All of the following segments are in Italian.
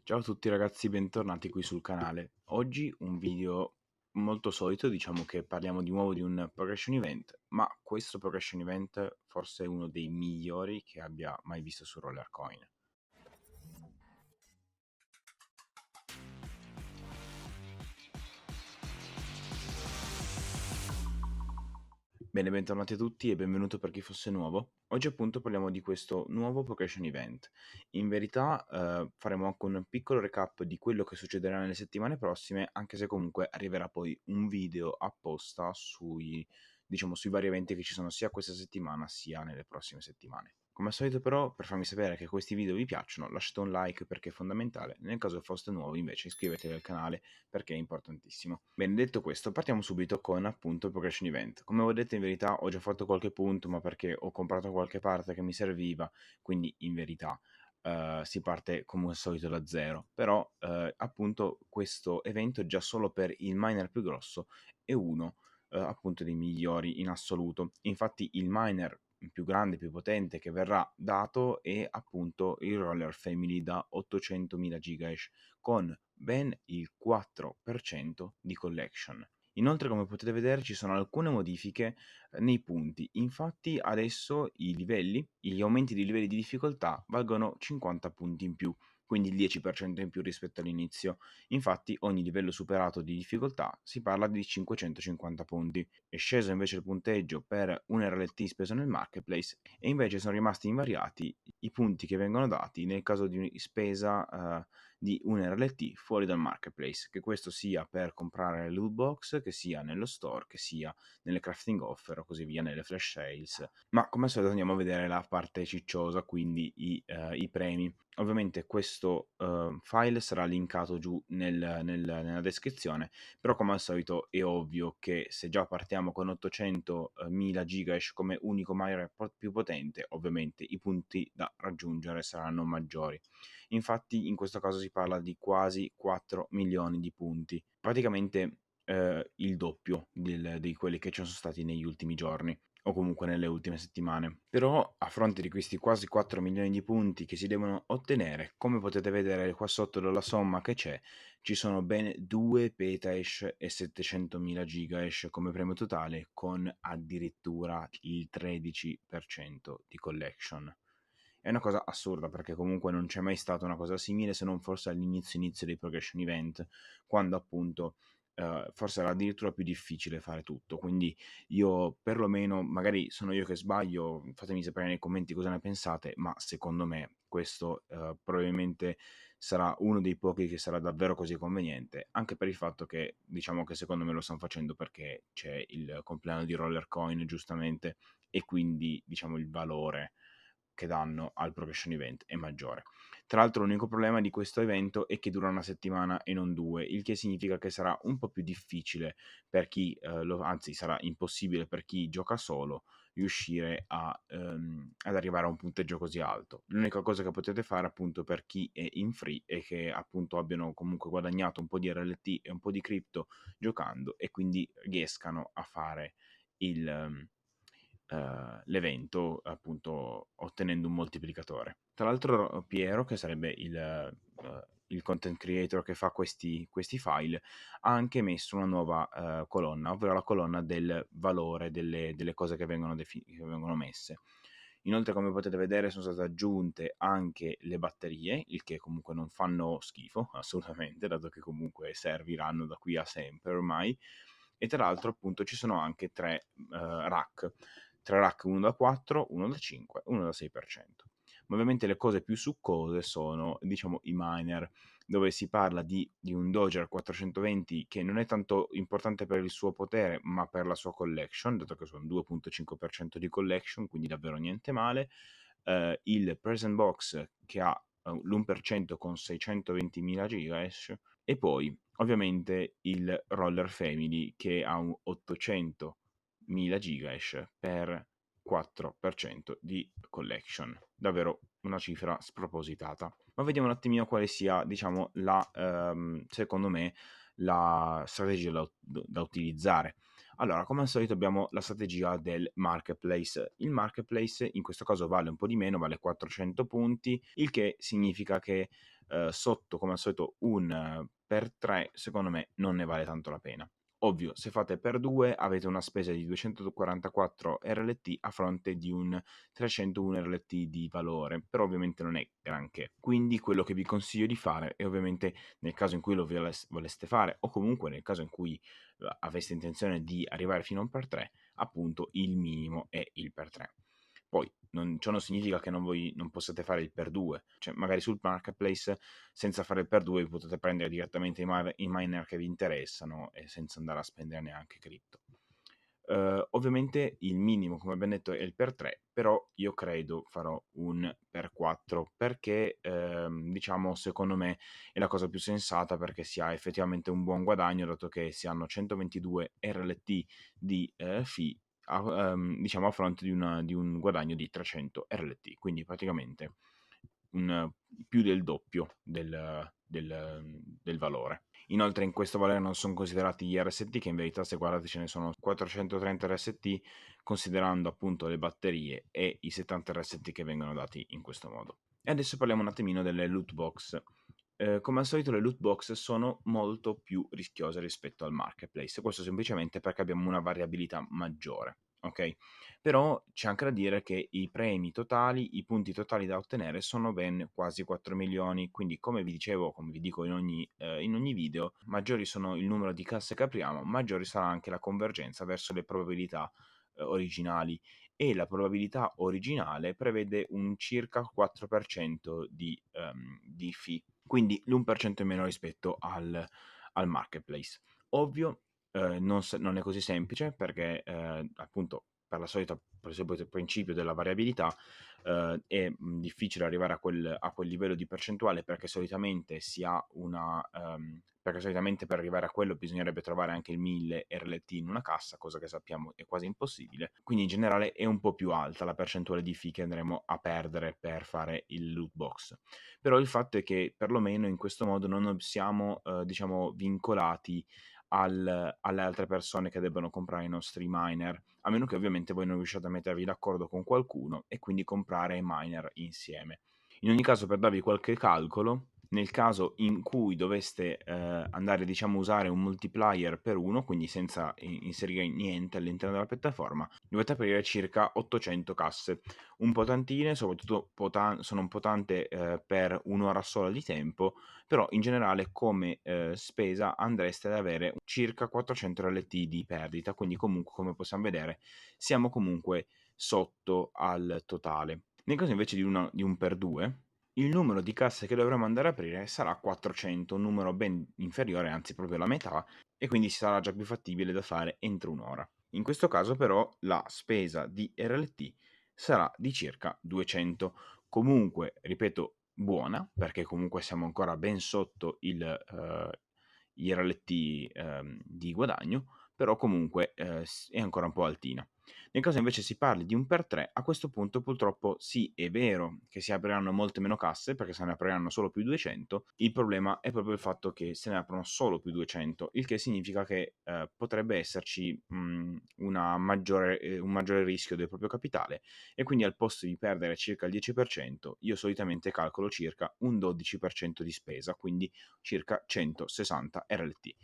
Ciao a tutti ragazzi, bentornati qui sul canale. Oggi un video molto solito, diciamo che parliamo di nuovo di un progression event, ma questo progression event forse è uno dei migliori che abbia mai visto su Rollercoin. Bene, bentornati a tutti e benvenuto per chi fosse nuovo. Oggi appunto parliamo di questo nuovo progression event. In verità faremo anche un piccolo recap di quello che succederà nelle settimane prossime, anche se comunque arriverà poi un video apposta sui vari eventi che ci sono sia questa settimana sia nelle prossime settimane. Come al solito però, per farmi sapere che questi video vi piacciono, lasciate un like perché è fondamentale. Nel caso foste nuovi invece iscrivetevi al canale perché è importantissimo. Bene, detto questo, partiamo subito con appunto il progression event. Come ho detto, in verità ho già fatto qualche punto, ma perché ho comprato qualche parte che mi serviva, quindi in verità si parte come al solito da zero. Però appunto questo evento già solo per il miner più grosso è uno appunto dei migliori in assoluto. Infatti il miner più grande, più potente che verrà dato è appunto il Roller Family da 800.000 gigahash con ben il 4% di collection. Inoltre, come potete vedere, ci sono alcune modifiche nei punti. Infatti, adesso gli aumenti di livelli di difficoltà valgono 50 punti in più, quindi il 10% in più rispetto all'inizio. Infatti, ogni livello superato di difficoltà si parla di 550 punti. È sceso invece il punteggio per un RLT speso nel marketplace e invece sono rimasti invariati i punti che vengono dati nel caso di spesa di un RLT fuori dal marketplace, che questo sia per comprare le loot box, che sia nello store, che sia nelle crafting offer o così via, nelle flash sales. Ma come al solito andiamo a vedere la parte cicciosa, quindi i premi. Ovviamente questo file sarà linkato giù nella descrizione, però come al solito è ovvio che se già partiamo con 800.000 gigahash come unico miner più potente, ovviamente i punti da raggiungere saranno maggiori. Infatti in questo caso si parla di quasi 4 milioni di punti, praticamente il doppio di quelli che ci sono stati negli ultimi giorni o comunque nelle ultime settimane. Però a fronte di questi quasi 4 milioni di punti che si devono ottenere, come potete vedere qua sotto dalla somma che c'è, ci sono ben 2 petahash e 700.000 gigahash come premio totale con addirittura il 13% di collection. È una cosa assurda perché comunque non c'è mai stata una cosa simile se non forse all'inizio dei progression event, quando appunto forse era addirittura più difficile fare tutto. Quindi io perlomeno, magari sono io che sbaglio, fatemi sapere nei commenti cosa ne pensate, ma secondo me questo probabilmente sarà uno dei pochi che sarà davvero così conveniente, anche per il fatto che diciamo che secondo me lo stanno facendo perché c'è il compleanno di Rollercoin giustamente e quindi diciamo il valore che danno al progression event è maggiore. Tra l'altro l'unico problema di questo evento è che dura una settimana e non due, il che significa che sarà un po' più difficile per chi, anzi sarà impossibile per chi gioca solo, riuscire ad arrivare a un punteggio così alto. L'unica cosa che potete fare appunto per chi è in free è che appunto abbiano comunque guadagnato un po' di RLT e un po' di cripto giocando e quindi riescano a fare l'evento appunto ottenendo un moltiplicatore. Tra l'altro Piero, che sarebbe il content creator che fa questi file, ha anche messo una nuova colonna, ovvero la colonna del valore delle cose che che vengono messe. Inoltre, come potete vedere, sono state aggiunte anche le batterie, il che comunque non fanno schifo, assolutamente, dato che comunque serviranno da qui a sempre ormai. E tra l'altro, appunto, ci sono anche rack. 3 rack, uno da 4, uno da 5, uno da 6%. Ma ovviamente le cose più succose sono, diciamo, i miner, dove si parla di un Doger 420 che non è tanto importante per il suo potere, ma per la sua collection, dato che sono 2,5% di collection, quindi davvero niente male. Il Present Box che ha l'1% con 620.000 gigahash e poi ovviamente il Roller Family che ha un 800.000 gigahash per 4% di collection. Davvero una cifra spropositata. Ma vediamo un attimino quale sia, diciamo, secondo me, la strategia da utilizzare. Allora, come al solito abbiamo la strategia del marketplace. Il marketplace in questo caso vale un po' di meno, vale 400 punti, il che significa che sotto, come al solito, un per 3 secondo me non ne vale tanto la pena. Ovvio, se fate per 2 avete una spesa di 244 RLT a fronte di un 301 RLT di valore, però ovviamente non è granché. Quindi quello che vi consiglio di fare è ovviamente nel caso in cui lo voleste fare o comunque nel caso in cui aveste intenzione di arrivare fino a un per 3, appunto il minimo è il per 3. Poi ciò non significa che non possiate fare il per 2, cioè magari sul marketplace senza fare il per 2 vi potete prendere direttamente i miner che vi interessano e senza andare a spendere neanche cripto. Ovviamente il minimo, come abbiamo detto, è il per 3, però io credo farò un per 4 perché, diciamo, secondo me è la cosa più sensata perché si ha effettivamente un buon guadagno, dato che si hanno 122 RLT di fee diciamo a fronte di un guadagno di 300 RLT, quindi praticamente un, più del doppio del valore. Inoltre in questo valore non sono considerati gli RST, che in verità se guardate ce ne sono 430 RST, considerando appunto le batterie e i 70 RST che vengono dati in questo modo. E adesso parliamo un attimino delle loot box. Come al solito le loot box sono molto più rischiose rispetto al marketplace, questo semplicemente perché abbiamo una variabilità maggiore, ok? Però c'è anche da dire che i premi totali, i punti totali da ottenere sono ben quasi 4 milioni, quindi come vi dicevo, come vi dico in ogni video, maggiori sono il numero di casse che apriamo, maggiore sarà anche la convergenza verso le probabilità originali e la probabilità originale prevede un circa 4% di fee, quindi l'1% in meno rispetto al marketplace. Ovvio, non è così semplice perché appunto per il solito principio della variabilità è difficile arrivare a quel livello di percentuale perché solitamente si ha perché solitamente per arrivare a quello bisognerebbe trovare anche il 1000 RLT in una cassa, cosa che sappiamo è quasi impossibile. Quindi in generale è un po' più alta la percentuale di fee che andremo a perdere per fare il loot box. Però il fatto è che perlomeno in questo modo non siamo diciamo vincolati alle altre persone che debbano comprare i nostri miner, a meno che ovviamente voi non riusciate a mettervi d'accordo con qualcuno e quindi comprare i miner insieme. In ogni caso, per darvi qualche calcolo, nel caso in cui doveste andare diciamo a usare un multiplier per uno, quindi senza inserire niente all'interno della piattaforma, dovete aprire circa 800 casse, un po' tantine, soprattutto sono un po' tante per un'ora sola di tempo, però in generale come spesa andreste ad avere circa 400 RLT di perdita, quindi comunque come possiamo vedere siamo comunque sotto al totale. Nel caso invece di un per 2, il numero di casse che dovremo andare ad aprire sarà 400, un numero ben inferiore, anzi proprio la metà, e quindi sarà già più fattibile da fare entro un'ora. In questo caso però la spesa di RLT sarà di circa 200. Comunque, ripeto, buona, perché comunque siamo ancora ben sotto gli RLT di guadagno, però comunque è ancora un po' altina. Nel caso invece si parli di un per 3, a questo punto purtroppo sì, è vero che si apriranno molte meno casse perché se ne apriranno solo più 200, il problema è proprio il fatto che se ne aprono solo più 200, il che significa che potrebbe esserci un maggiore rischio del proprio capitale e quindi al posto di perdere circa il 10%, io solitamente calcolo circa un 12% di spesa, quindi circa 160 RLT.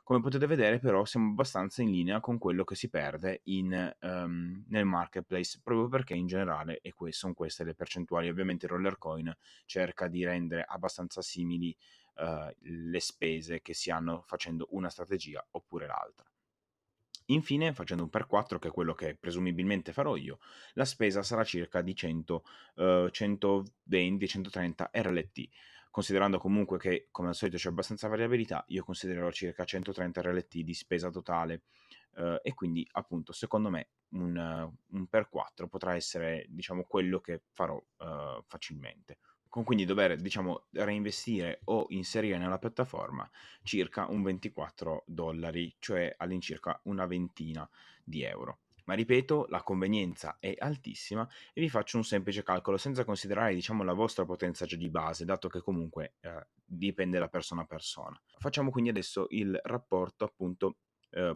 Come potete vedere però siamo abbastanza in linea con quello che si perde nel marketplace, proprio perché in generale sono queste le percentuali. Ovviamente il Rollercoin cerca di rendere abbastanza simili le spese che si hanno facendo una strategia oppure l'altra. Infine, facendo un per 4, che è quello che presumibilmente farò io, la spesa sarà circa di 120-130 RLT. Considerando comunque che, come al solito, c'è abbastanza variabilità, io considererò circa 130 RLT di spesa totale e quindi, appunto, secondo me un per 4 potrà essere, diciamo, quello che farò facilmente. Con quindi dover, diciamo, reinvestire o inserire nella piattaforma circa un 24 dollari, cioè all'incirca una ventina di euro. Ma ripeto, la convenienza è altissima e vi faccio un semplice calcolo senza considerare, diciamo, la vostra potenza già di base, dato che comunque dipende da persona a persona. Facciamo quindi adesso il rapporto appunto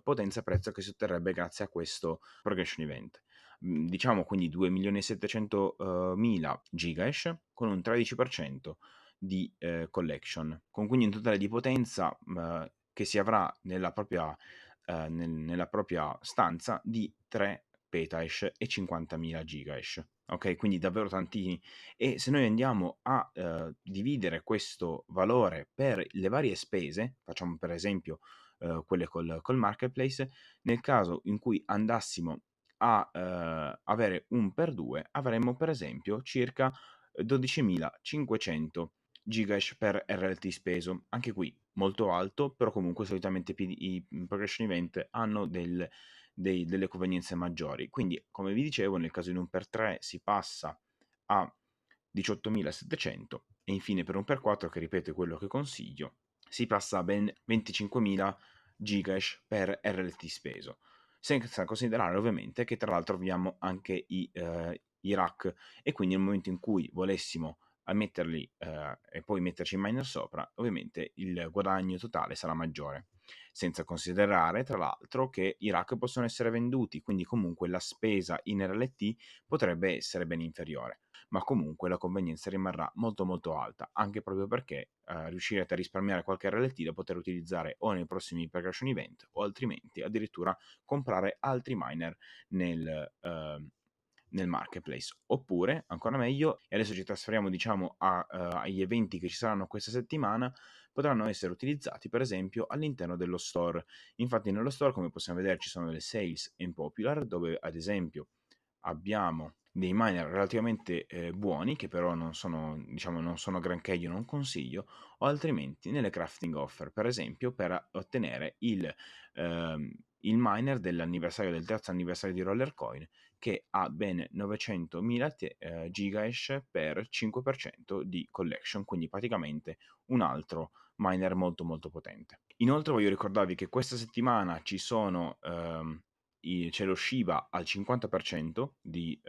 potenza e prezzo che si otterrebbe grazie a questo progression event. Diciamo quindi 2.700.000 gigahash con un 13% di collection, con quindi un totale di potenza che si avrà nella propria stanza di 3 petahash e 50.000 gigahash. Ok, quindi davvero tantini. E se noi andiamo a dividere questo valore per le varie spese, facciamo per esempio quelle col marketplace, nel caso in cui andassimo a avere un per 2, avremmo per esempio circa 12.500 gigahash per RLT speso. Anche qui molto alto, però comunque solitamente i progression event hanno delle convenienze maggiori. Quindi, come vi dicevo, nel caso di un per 3 si passa a 18.700 e infine per un per 4, che ripeto è quello che consiglio, si passa a ben 25.000 gigahash per RLT speso, senza considerare ovviamente che tra l'altro abbiamo anche i rack, e quindi nel momento in cui volessimo metterli e poi metterci in miner sopra, ovviamente il guadagno totale sarà maggiore, senza considerare tra l'altro che i rack possono essere venduti, quindi comunque la spesa in RLT potrebbe essere ben inferiore, ma comunque la convenienza rimarrà molto molto alta, anche proprio perché riuscirete a risparmiare qualche RLT da poter utilizzare o nei prossimi progression event o altrimenti addirittura comprare altri miner nel marketplace. Oppure, ancora meglio, e adesso ci trasferiamo diciamo agli eventi che ci saranno questa settimana, potranno essere utilizzati per esempio all'interno dello store. Infatti nello store, come possiamo vedere, ci sono delle sales in popular dove ad esempio abbiamo dei miner relativamente buoni, che però non sono, diciamo, non sono granché, io non consiglio, o altrimenti nelle crafting offer, per esempio per ottenere ehm, il miner dell'anniversario, del terzo anniversario di Rollercoin, che ha ben 900.000 gigahash per 5% di collection, quindi praticamente un altro miner molto molto potente. Inoltre voglio ricordarvi che questa settimana c'è lo Shiba al 50% di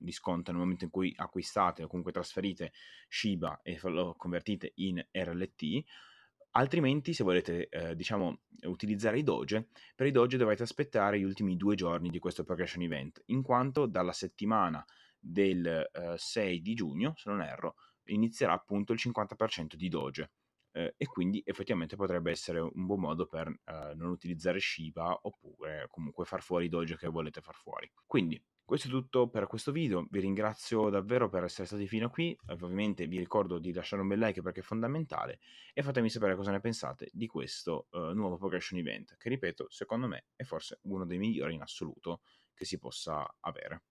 sconto nel momento in cui acquistate o comunque trasferite Shiba e lo convertite in RLT. Altrimenti, se volete diciamo utilizzare i Doge, per i Doge dovete aspettare gli ultimi 2 giorni di questo progression event, in quanto dalla settimana del 6 di giugno, se non erro, inizierà appunto il 50% di Doge. E quindi effettivamente potrebbe essere un buon modo per non utilizzare Shiba, oppure comunque far fuori i Doge che volete far fuori. Quindi questo è tutto per questo video, vi ringrazio davvero per essere stati fino a qui, ovviamente vi ricordo di lasciare un bel like perché è fondamentale, e fatemi sapere cosa ne pensate di questo nuovo progression event, che ripeto, secondo me è forse uno dei migliori in assoluto che si possa avere.